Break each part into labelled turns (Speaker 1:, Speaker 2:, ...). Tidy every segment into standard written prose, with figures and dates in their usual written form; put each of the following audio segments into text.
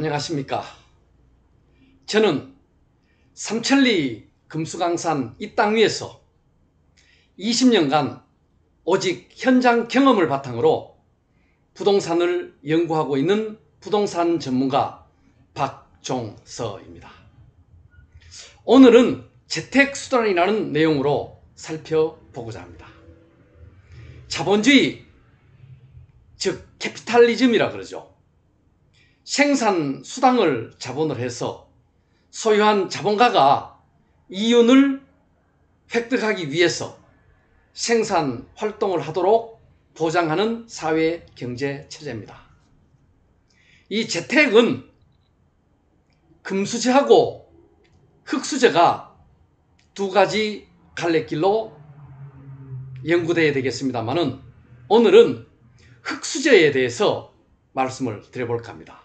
Speaker 1: 안녕하십니까. 저는 삼천리 금수강산 이 땅 위에서 20년간 오직 현장 경험을 바탕으로 부동산을 연구하고 있는 부동산 전문가 박종서입니다. 오늘은 재택수단이라는 내용으로 살펴보고자 합니다. 자본주의, 즉 캐피탈리즘이라 그러죠. 생산 수당을 자본으로 해서 소유한 자본가가 이윤을 획득하기 위해서 생산 활동을 하도록 보장하는 사회 경제 체제입니다. 이 재택은 금수저하고 흙수저가 두 가지 갈래길로 연구되어야 되겠습니다만은 오늘은 흙수저에 대해서 말씀을 드려볼까 합니다.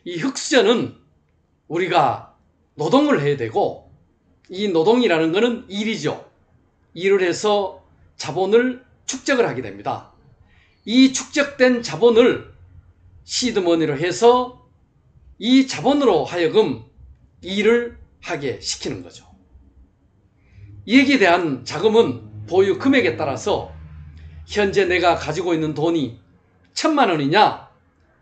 Speaker 1: 이 흙수저는 우리가 노동을 해야 되고, 이 노동이라는 것은 일이죠. 일을 해서 자본을 축적을 하게 됩니다. 이 축적된 자본을 시드머니로 해서 이 자본으로 하여금 일을 하게 시키는 거죠. 여기에 대한 자금은 보유 금액에 따라서 현재 내가 가지고 있는 돈이 1000만 원이냐,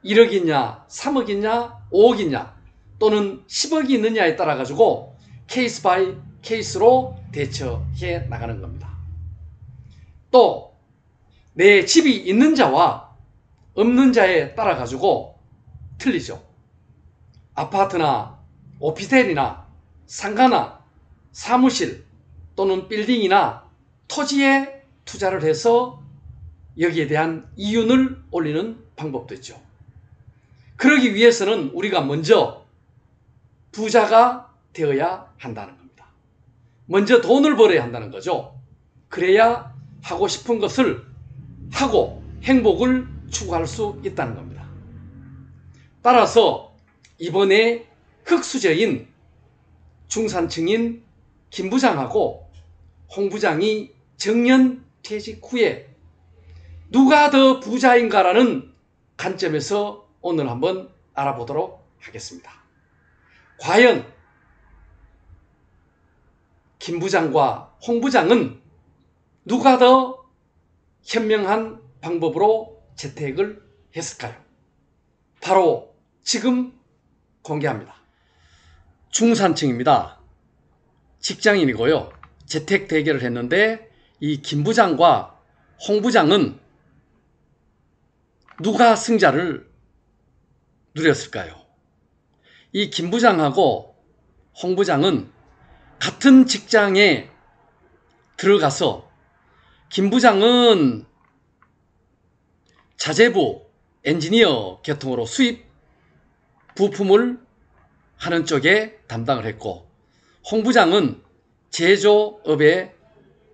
Speaker 1: 1억이냐, 3억이냐, 5억이냐, 또는 10억이 있느냐에 따라 가지고 케이스 바이 케이스로 대처해 나가는 겁니다. 또 내 집이 있는 자와 없는 자에 따라 가지고 틀리죠. 아파트나 오피스텔이나 상가나 사무실 또는 빌딩이나 토지에 투자를 해서 여기에 대한 이윤을 올리는 방법도 있죠. 그러기 위해서는 우리가 먼저 부자가 되어야 한다는 겁니다. 먼저 돈을 벌어야 한다는 거죠. 그래야 하고 싶은 것을 하고 행복을 추구할 수 있다는 겁니다. 따라서 이번에 흙수저인 중산층인 김 부장하고 홍 부장이 정년 퇴직 후에 누가 더 부자인가라는 관점에서 오늘 한번 알아보도록 하겠습니다. 과연 김 부장과 홍 부장은 누가 더 현명한 방법으로 재택을 했을까요? 바로 지금 공개합니다. 중산층입니다. 직장인이고요. 재택 대결을 했는데 이 김 부장과 홍 부장은 누가 승자를 누렸을까요? 이 김 부장하고 홍 부장은 같은 직장에 들어가서 김 부장은 자재부, 엔지니어 계통으로 수입 부품을 하는 쪽에 담당을 했고, 홍 부장은 제조업의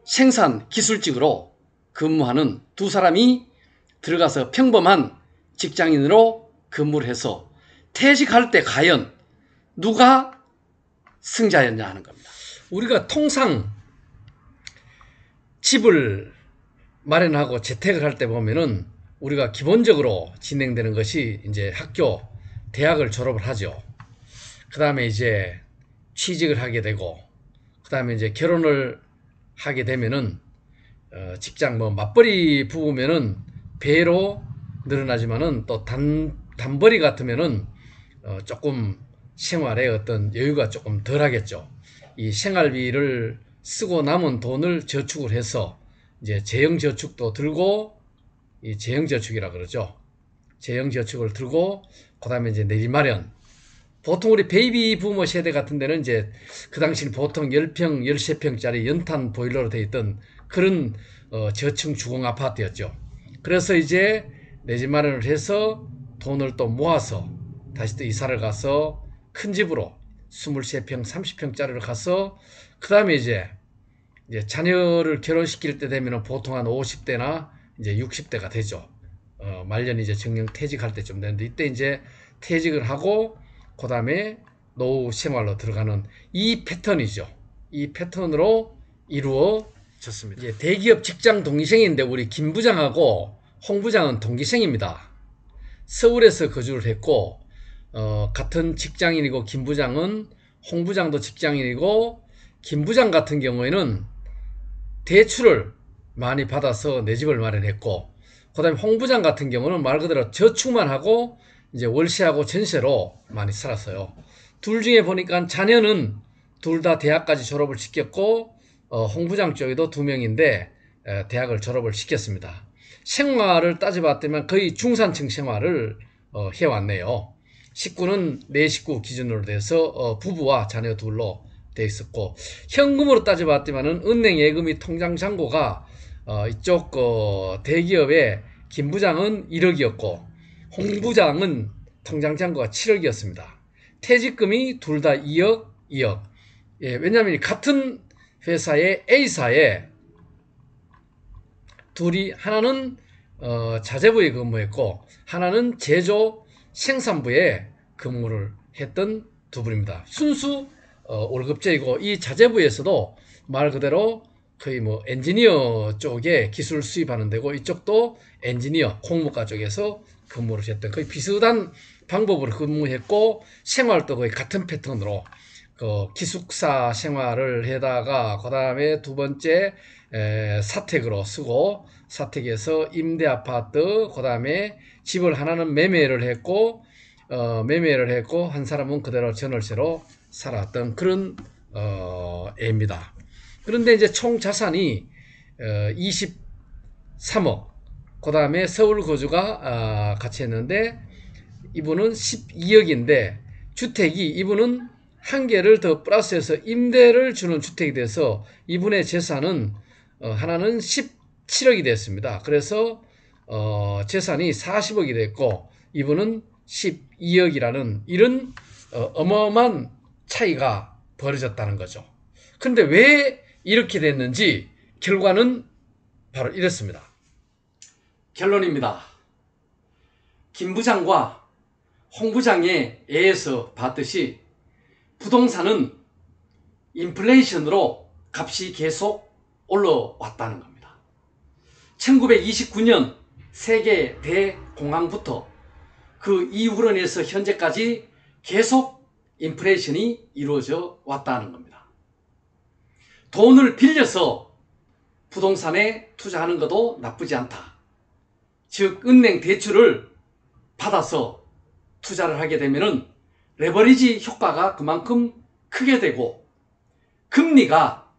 Speaker 1: 생산 기술직으로 근무하는 두 사람이 들어가서 평범한 직장인으로 근무를 해서 퇴직할 때 과연 누가 승자였냐 하는 겁니다. 우리가 통상 집을 마련하고 재택을 할 때 보면은 우리가 기본적으로 진행되는 것이 이제 학교, 대학을 졸업을 하죠. 그 다음에 이제 취직을 하게 되고, 그 다음에 이제 결혼을 하게 되면은 직장 맞벌이 부부면은 배로 늘어나지만은 또 단벌이 같으면은 조금 생활에 어떤 여유가 조금 덜 하겠죠. 이 생활비를 쓰고 남은 돈을 저축을 해서 이제 재형저축도 들고, 이 재형저축이라 그러죠. 재형저축을 들고, 그 다음에 이제 내리마련. 보통 우리 베이비 부모 세대 같은 데는 이제 그 당시는 보통 10평, 13평짜리 연탄 보일러로 되어 있던 그런 저층 주공 아파트였죠. 그래서 이제 내 집 마련을 해서 돈을 또 모아서 다시 또 이사를 가서 큰 집으로 23평, 30평짜리를 가서 그 다음에 이제 자녀를 결혼시킬 때 되면 보통 한 50대나 이제 60대가 되죠. 말년 이제 정년 퇴직할 때쯤 되는데, 이때 이제 퇴직을 하고 그 다음에 노후 생활로 들어가는 이 패턴이죠. 이 패턴으로 이루어졌습니다. 이제 대기업 직장 동기생인데 우리 김 부장하고 홍 부장은 동기생입니다. 서울에서 거주를 했고, 같은 직장인이고 김 부장은 홍 부장도 직장인이고 김 부장 같은 경우에는 대출을 많이 받아서 내 집을 마련했고, 그 다음에 홍 부장 같은 경우는 말 그대로 저축만 하고 이제 월세하고 전세로 많이 살았어요. 둘 중에 보니까 자녀는 둘 다 대학까지 졸업을 시켰고, 홍 부장 쪽에도 2명인데 대학을 졸업을 시켰습니다. 생활을 따져봤더니 거의 중산층 생활을 해왔네요. 식구는 4식구 기준으로 돼서 부부와 자녀 둘로 돼 있었고, 현금으로 따져봤더니 은행 예금이 통장 잔고가 이쪽 대기업의 김 부장은 1억이었고 홍 부장은 통장 잔고가 7억이었습니다. 퇴직금이 둘 다 2억, 2억. 예, 왜냐하면 같은 회사의 A사에 둘이, 하나는 자재부에 근무했고 하나는 제조 생산부에 근무를 했던 두 분입니다. 순수 월급제이고, 이 자재부에서도 말 그대로 거의 뭐 엔지니어 쪽에 기술 수입하는 데고, 이쪽도 엔지니어 공무과 쪽에서 근무를 했던 거의 비슷한 방법으로 근무했고, 생활도 거의 같은 패턴으로 기숙사 생활을 해다가 그 다음에 두 번째 사택으로 쓰고, 사택에서 임대 아파트, 그 다음에 집을 하나는 매매를 했고 한 사람은 그대로 전월세로 살았던 그런 애입니다. 그런데 이제 총 자산이 23억, 그 다음에 서울 거주가 같이 했는데 이분은 12억인데 주택이, 이분은 한 개를 더 플러스해서 임대를 주는 주택이 돼서 이분의 재산은 하나는 17억이 됐습니다. 그래서 재산이 40억이 됐고 이분은 12억이라는 이런 어마어마한 차이가 벌어졌다는 거죠. 그런데 왜 이렇게 됐는지 결과는 바로 이렇습니다. 결론입니다. 김 부장과 홍 부장의 애에서 봤듯이 부동산은 인플레이션으로 값이 계속 올라왔다는 겁니다. 1929년 세계 대공황부터 그 이후로 해서 현재까지 계속 인플레이션이 이루어져 왔다는 겁니다. 돈을 빌려서 부동산에 투자하는 것도 나쁘지 않다. 즉 은행 대출을 받아서 투자를 하게 되면은 레버리지 효과가 그만큼 크게 되고 금리가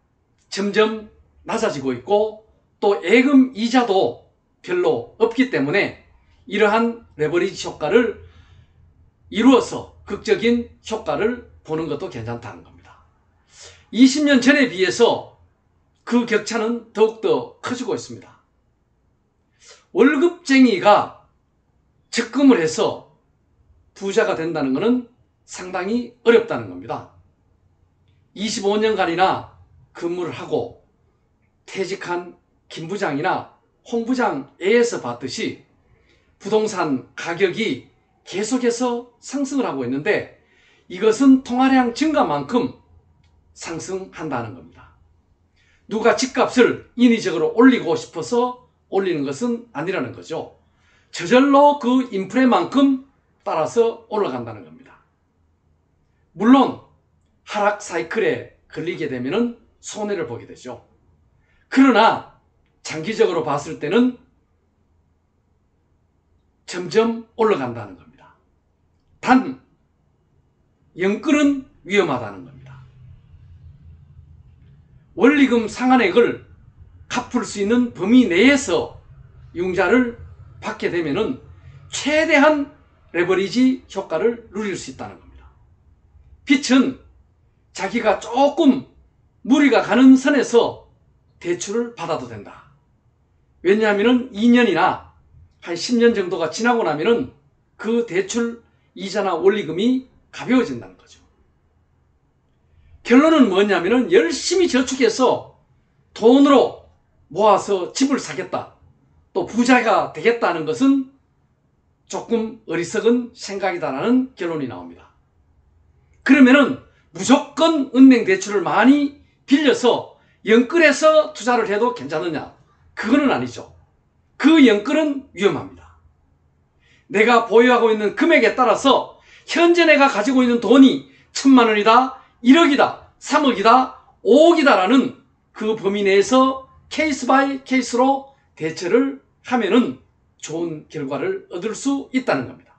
Speaker 1: 점점 낮아지고 있고 또 예금 이자도 별로 없기 때문에 이러한 레버리지 효과를 이루어서 극적인 효과를 보는 것도 괜찮다는 겁니다. 20년 전에 비해서 그 격차는 더욱더 커지고 있습니다. 월급쟁이가 적금을 해서 부자가 된다는 것은 상당히 어렵다는 겁니다. 25년간이나 근무를 하고 퇴직한 김 부장이나 홍 부장 애에서 봤듯이 부동산 가격이 계속해서 상승을 하고 있는데 이것은 통화량 증가만큼 상승한다는 겁니다. 누가 집값을 인위적으로 올리고 싶어서 올리는 것은 아니라는 거죠. 저절로 그 인플레만큼 따라서 올라간다는 겁니다. 물론 하락 사이클에 걸리게 되면 손해를 보게 되죠. 그러나 장기적으로 봤을 때는 점점 올라간다는 겁니다. 단 영끌은 위험하다는 겁니다. 원리금 상환액을 갚을 수 있는 범위 내에서 융자를 받게 되면 최대한 레버리지 효과를 누릴 수 있다는 겁니다. 빚은 자기가 조금 무리가 가는 선에서 대출을 받아도 된다. 왜냐하면 2년이나 한 10년 정도가 지나고 나면 그 대출 이자나 원리금이 가벼워진다는 거죠. 결론은 뭐냐면 열심히 저축해서 돈으로 모아서 집을 사겠다, 또 부자가 되겠다는 것은 조금 어리석은 생각이다라는 결론이 나옵니다. 그러면은 무조건 은행 대출을 많이 빌려서 영끌해서 투자를 해도 괜찮느냐? 그거는 아니죠. 그 영끌은 위험합니다. 내가 보유하고 있는 금액에 따라서 현재 내가 가지고 있는 돈이 1,000만 원이다, 1억이다, 3억이다, 5억이다라는 그 범위 내에서 케이스 바이 케이스로 대처를 하면은 좋은 결과를 얻을 수 있다는 겁니다.